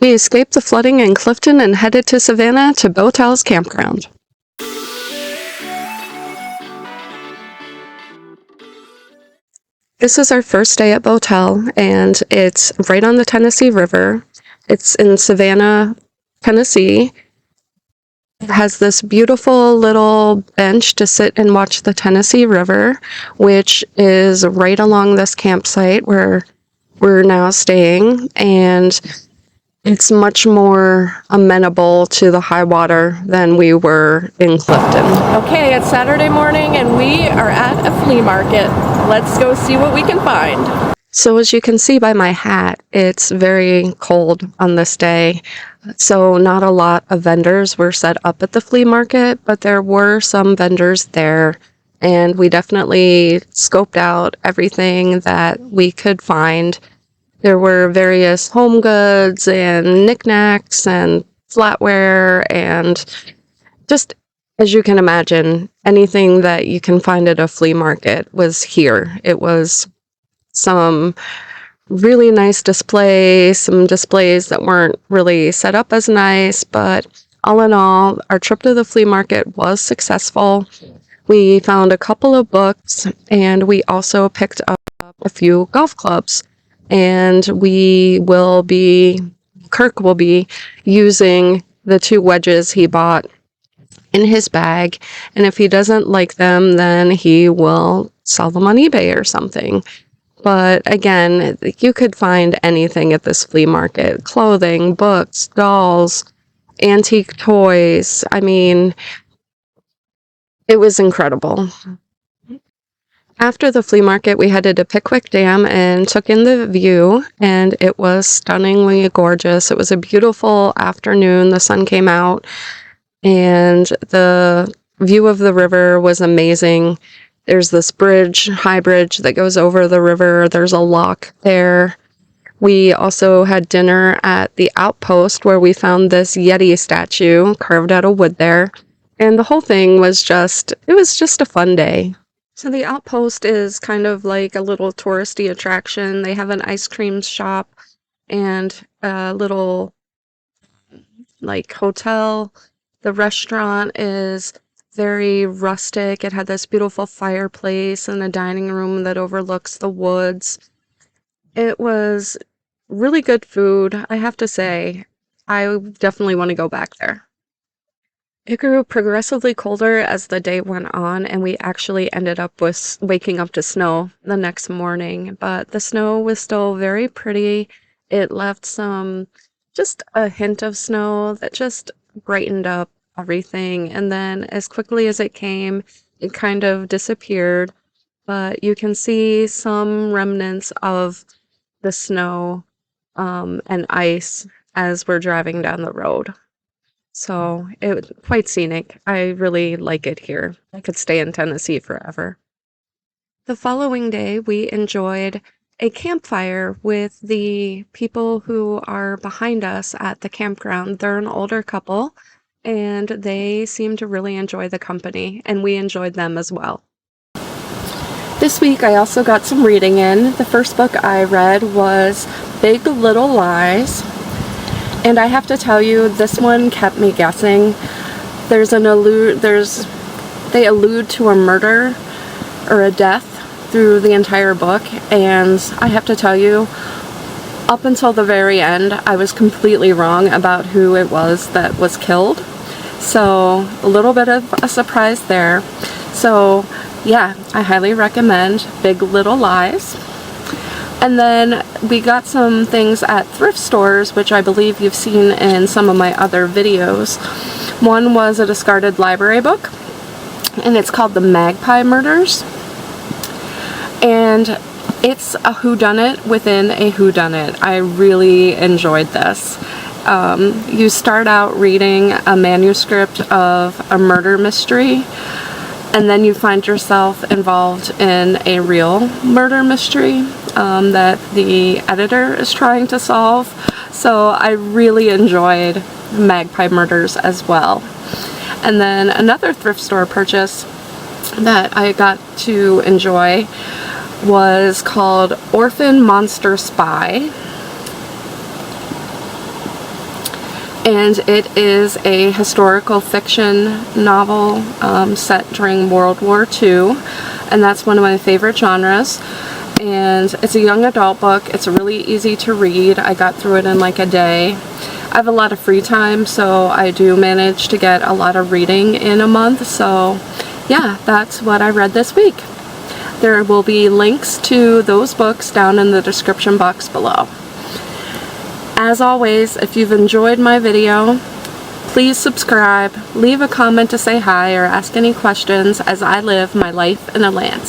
We escaped the flooding in Clifton and headed to Savannah to Botel's Campground. This is our first day at Botel, and it's right on the Tennessee River. It's in Savannah, Tennessee. It has this beautiful little bench to sit and watch the Tennessee River, which is right along this campsite where we're now staying, and it's much more amenable to the high water than we were in Clifton. Okay, it's Saturday morning and we are at a flea market. Let's go see what we can find. So as you can see by my hat, it's very cold on this day. So not a lot of vendors were set up at the flea market, but there were some vendors there. And we definitely scoped out everything that we could find. There were various home goods and knickknacks and flatware and just, as you can imagine, anything that you can find at a flea market was here. It was some really nice displays, some displays that weren't really set up as nice, but all in all, our trip to the flea market was successful. We found a couple of books, and we also picked up a few golf clubs. And Kirk will be using the 2 wedges he bought in his bag. And if he doesn't like them, then he will sell them on eBay or something. But again, you could find anything at this flea market: clothing, books, dolls, antique toys. I mean, it was incredible. After the flea market, we headed to Pickwick Dam and took in the view, and it was stunningly gorgeous. It was a beautiful afternoon. The sun came out, and the view of the river was amazing. There's this bridge, high bridge, that goes over the river. There's a lock there. We also had dinner at the Outpost, where we found this Yeti statue carved out of wood there. And the whole thing was just a fun day. So the Outpost is kind of like a little touristy attraction. They have an ice cream shop and a little like hotel. The restaurant is very rustic. It had this beautiful fireplace and a dining room that overlooks the woods. It was really good food, I have to say. I definitely want to go back there. It grew progressively colder as the day went on, and we actually ended up with waking up to snow the next morning. But the snow was still very pretty. It left just a hint of snow that just brightened up everything. And then as quickly as it came, it kind of disappeared. But you can see some remnants of the snow and ice as we're driving down the road. So it was quite scenic. I really like it here. I could stay in Tennessee forever. The following day, we enjoyed a campfire with the people who are behind us at the campground. They're an older couple, and they seem to really enjoy the company, and we enjoyed them as well. This week, I also got some reading in. The first book I read was Big Little Lies. And I have to tell you, this one kept me guessing. They allude to a murder or a death through the entire book, and I have to tell you, up until the very end, I was completely wrong about who it was that was killed. So a little bit of a surprise there. So yeah, I highly recommend Big Little Lies. And then we got some things at thrift stores, which I believe you've seen in some of my other videos. One was a discarded library book, and it's called The Magpie Murders. And it's a whodunit within a whodunit. I really enjoyed this. You start out reading a manuscript of a murder mystery, and then you find yourself involved in a real murder mystery that the editor is trying to solve. So I really enjoyed Magpie Murders as well. And then another thrift store purchase that I got to enjoy was called Orphan Monster Spy. and it is a historical fiction novel set during World War II, and that's one of my favorite genres. And it's a young adult book. It's really easy to read. I got through it in like a day. I have a lot of free time, so I do manage to get a lot of reading in a month. So yeah, that's what I read this week. There will be links to those books down in the description box below. As always, if you've enjoyed my video, please subscribe, leave a comment to say hi or ask any questions as I live my life in Atlanta.